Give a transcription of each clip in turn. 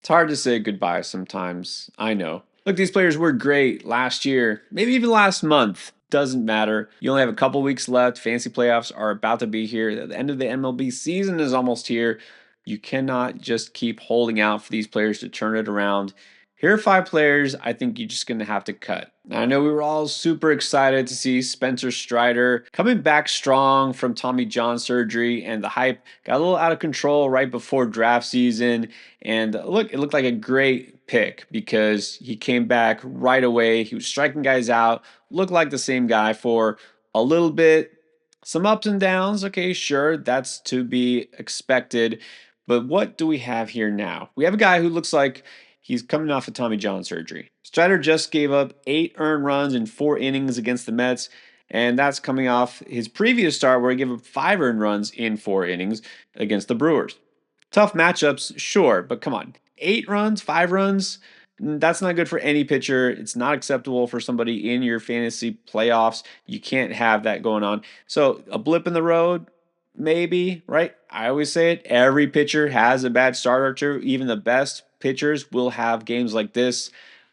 It's hard to say goodbye sometimes. I know. Look, these players were great last year, maybe even last month. Doesn't matter. You only have a couple weeks left. Fantasy playoffs are about to be here. The end of the MLB season is almost here. You cannot just keep holding out for these players to turn it around. Here are five players I think you're just going to have to cut. Now, I know we were all super excited to see Spencer Strider coming back strong from Tommy John surgery, and the hype got a little out of control right before draft season. And look, it looked like a great pick because he came back right away. He was striking guys out, looked like the same guy for a little bit. Some ups and downs. Okay, sure, that's to be expected. But what do we have here now? We have a guy who looks like he's coming off of Tommy John surgery. Strider just gave up 8 earned runs in 4 innings against the Mets, and that's coming off his previous start where he gave up 5 earned runs in 4 innings against the Brewers. Tough matchups, sure, but come on. 8 runs, 5 runs, that's not good for any pitcher. It's not acceptable for somebody in your fantasy playoffs. You can't have that going on. So, a blip in the road, maybe, right? I always say it. Every pitcher has a bad start or two. Even the best pitchers will have games like this,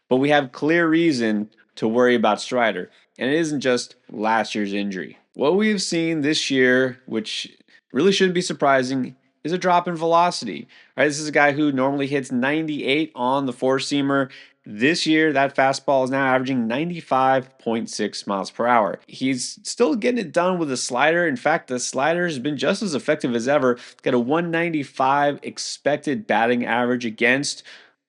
but we have clear reason to worry about Strider. And it isn't just last year's injury. What we've seen this year, which really shouldn't be surprising, is a drop in velocity. Right, this is a guy who normally hits 98 on the four seamer. This year, that fastball is now averaging 95.6 miles per hour. He's still getting it done with a slider. In fact, the slider has been just as effective as ever. Got a 195 expected batting average against,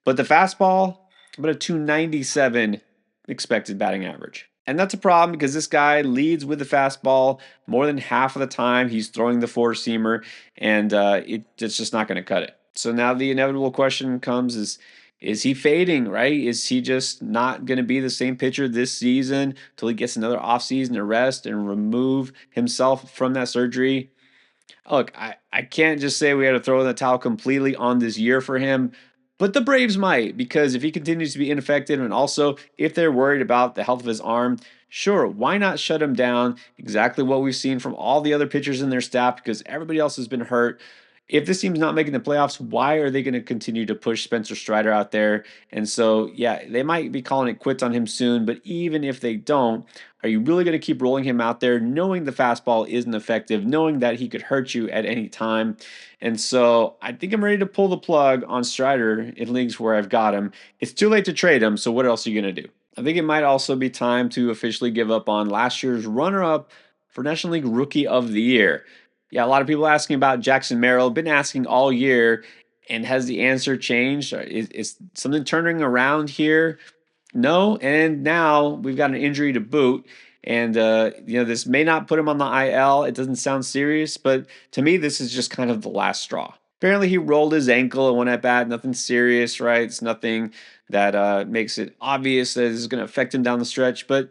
but the fastball, about a 297 expected batting average. And that's a problem because this guy leads with the fastball more than half of the time. He's throwing the four seamer, and it's just not going to cut it. So now the inevitable question comes: is he fading? Right? Is he just not going to be the same pitcher this season till he gets another offseason to rest and remove himself from that surgery? Look, I can't just say we had to throw in the towel completely on this year for him, but the Braves might, because if he continues to be ineffective and also if they're worried about the health of his arm, sure, why not shut him down? Exactly what we've seen from all the other pitchers in their staff because everybody else has been hurt. If this team's not making the playoffs, why are they going to continue to push Spencer Strider out there? And so, yeah, they might be calling it quits on him soon, but even if they don't, are you really going to keep rolling him out there knowing the fastball isn't effective, knowing that he could hurt you at any time? And so I think I'm ready to pull the plug on Strider in leagues where I've got him. It's too late to trade him, so what else are you going to do? I think it might also be time to officially give up on last year's runner-up for National League Rookie of the Year. Yeah, a lot of people asking about Jackson Merrill. Been asking all year, and has the answer changed? Is something turning around here? No, and now we've got an injury to boot, and this may not put him on the IL. It doesn't sound serious, but to me, this is just kind of the last straw. Apparently, he rolled his ankle at one at bat. Nothing serious, right? It's nothing that makes it obvious that this is going to affect him down the stretch. But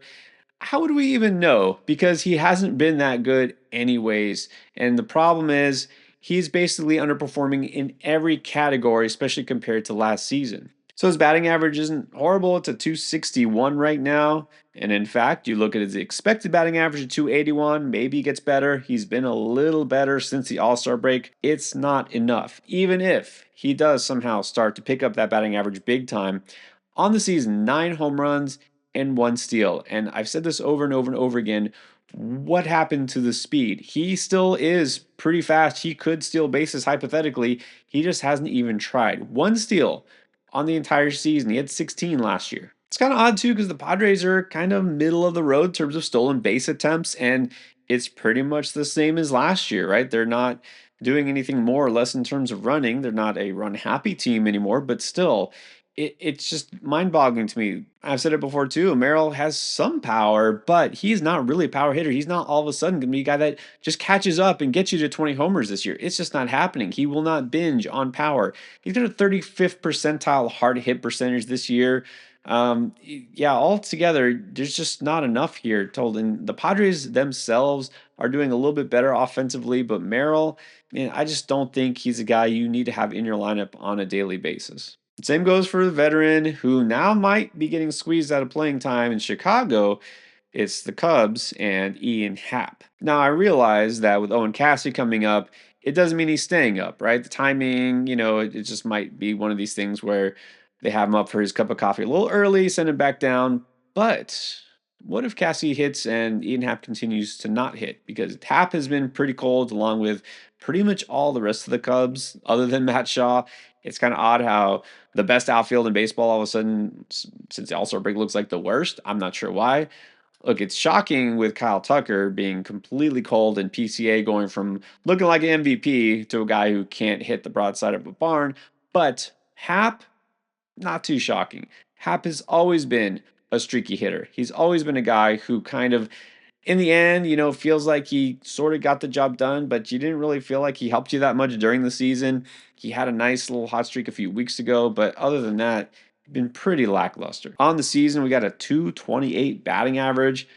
how would we even know? Because he hasn't been that good anyways. And the problem is he's basically underperforming in every category, especially compared to last season. So his batting average isn't horrible. It's a 261 right now. And in fact, you look at his expected batting average of 281, maybe he gets better. He's been a little better since the All-Star break. It's not enough. Even if he does somehow start to pick up that batting average big time, on the season, 9 home runs and 1 steal. And I've said this over and over and over again. What happened to the speed? He still is pretty fast. He could steal bases hypothetically. He just hasn't even tried. 1 steal on the entire season. He had 16 last year. It's kind of odd too because the Padres are kind of middle of the road in terms of stolen base attempts, and it's pretty much the same as last year, right? They're not doing anything more or less in terms of running. They're not a run happy team anymore, but still, it's just mind boggling to me. I've said it before too. Merrill has some power, but he's not really a power hitter. He's not all of a sudden going to be a guy that just catches up and gets you to 20 homers this year. It's just not happening. He will not binge on power. He's got a 35th percentile hard hit percentage this year. Yeah, altogether, there's just not enough here told. And the Padres themselves are doing a little bit better offensively, but Merrill, man, I just don't think he's a guy you need to have in your lineup on a daily basis. Same goes for the veteran who now might be getting squeezed out of playing time in Chicago. It's the Cubs and Ian Happ. Now, I realize that with Owen Cassidy coming up, it doesn't mean he's staying up, right? The timing, it just might be one of these things where they have him up for his cup of coffee a little early, send him back down. But what if Cassie hits and Ian Happ continues to not hit? Because Happ has been pretty cold along with pretty much all the rest of the Cubs, other than Matt Shaw. It's kind of odd how the best outfield in baseball all of a sudden, since the All-Star break, looks like the worst. I'm not sure why. Look, it's shocking with Kyle Tucker being completely cold and PCA going from looking like an MVP to a guy who can't hit the broadside of a barn. But Hap, not too shocking. Hap has always been a streaky hitter. He's always been a guy who kind of, in the end, feels like he sort of got the job done, but you didn't really feel like he helped you that much during the season. He had a nice little hot streak a few weeks ago, but other than that, been pretty lackluster. On the season, we got a 228 batting average.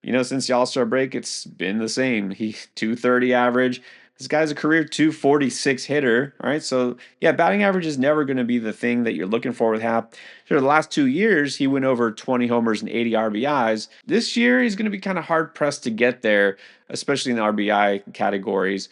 Since the All-Star break, it's been the same. He 230 average. This guy's a career 246 hitter. All right. So yeah, batting average is never going to be the thing that you're looking for with Hap. Sure, the last 2 years, he went over 20 homers and 80 RBIs. This year, he's going to be kind of hard pressed to get there, especially in the RBI categories.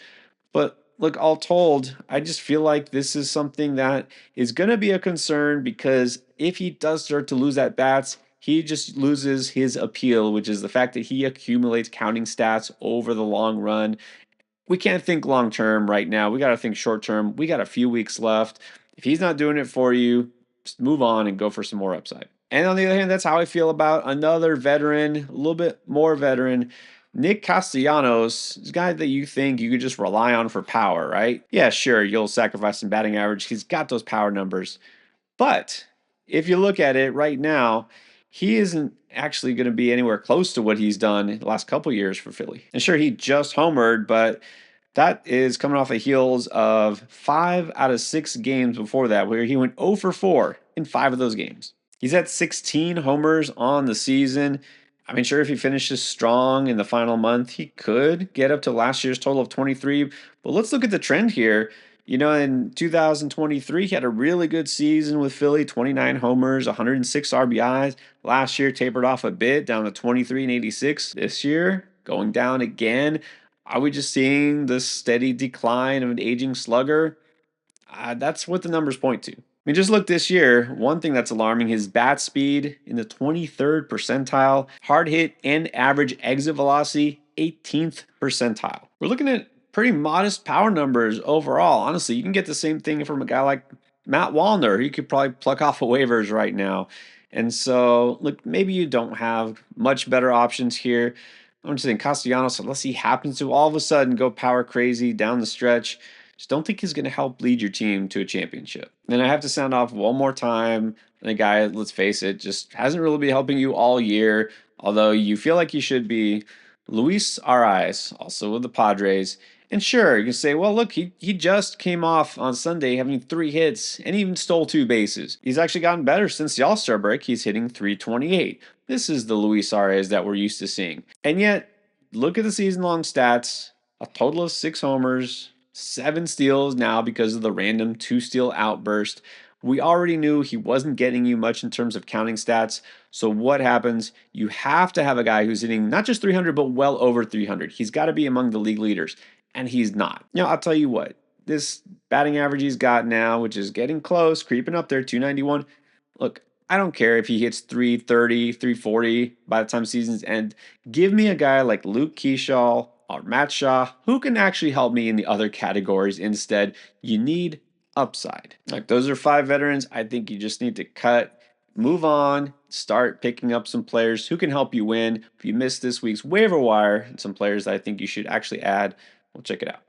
But look, all told, I just feel like this is something that is going to be a concern because if he does start to lose at bats, he just loses his appeal, which is the fact that he accumulates counting stats over the long run. We can't think long term right now. We got to think short term. We got a few weeks left. If he's not doing it for you, just move on and go for some more upside. And on the other hand, that's how I feel about another veteran, a little bit more veteran, Nick Castellanos, this guy that you think you could just rely on for power, right? Yeah, sure, you'll sacrifice some batting average. He's got those power numbers. But if you look at it right now, he isn't actually going to be anywhere close to what he's done in the last couple years for Philly. And sure, he just homered, but that is coming off the heels of 5 out of 6 games before that, where he went 0 for 4 in 5 of those games. He's at 16 homers on the season. I mean, sure, if he finishes strong in the final month, he could get up to last year's total of 23. But let's look at the trend here. In 2023, he had a really good season with Philly, 29 homers, 106 RBIs. Last year, tapered off a bit, down to 23 and 86. This year, going down again. Are we just seeing the steady decline of an aging slugger? That's what the numbers point to. I mean, just look this year. One thing that's alarming, his bat speed in the 23rd percentile, hard hit and average exit velocity, 18th percentile. We're looking at pretty modest power numbers overall. Honestly, you can get the same thing from a guy like Matt Wallner. He could probably pluck off of waivers right now. And so, look, maybe you don't have much better options here. I'm just saying Castellanos, unless he happens to all of a sudden go power crazy down the stretch, just don't think he's going to help lead your team to a championship. And I have to sound off one more time. The guy, let's face it, just hasn't really been helping you all year, although you feel like he should be. Luis Arias, also with the Padres. And sure, you can say, well, look, he just came off on Sunday having 3 hits and even stole 2 bases. He's actually gotten better since the All-Star break. He's hitting 328. This is the Luis Arias that we're used to seeing. And yet, look at the season-long stats. A total of 6 homers, 7 steals now because of the random 2-steal outburst. We already knew he wasn't getting you much in terms of counting stats. So what happens? You have to have a guy who's hitting not just 300, but well over 300. He's got to be among the league leaders, and he's not. I'll tell you what, this batting average he's got now, which is getting close, creeping up there, 291. Look, I don't care if he hits 330, 340 by the time season's end. Give me a guy like Luke Keyshaw or Matt Shaw who can actually help me in the other categories instead. You need upside. Like, those are 5 veterans. I think you just need to cut, move on, start picking up some players who can help you win. If you missed this week's waiver wire, some players that I think you should actually add, we'll check it out.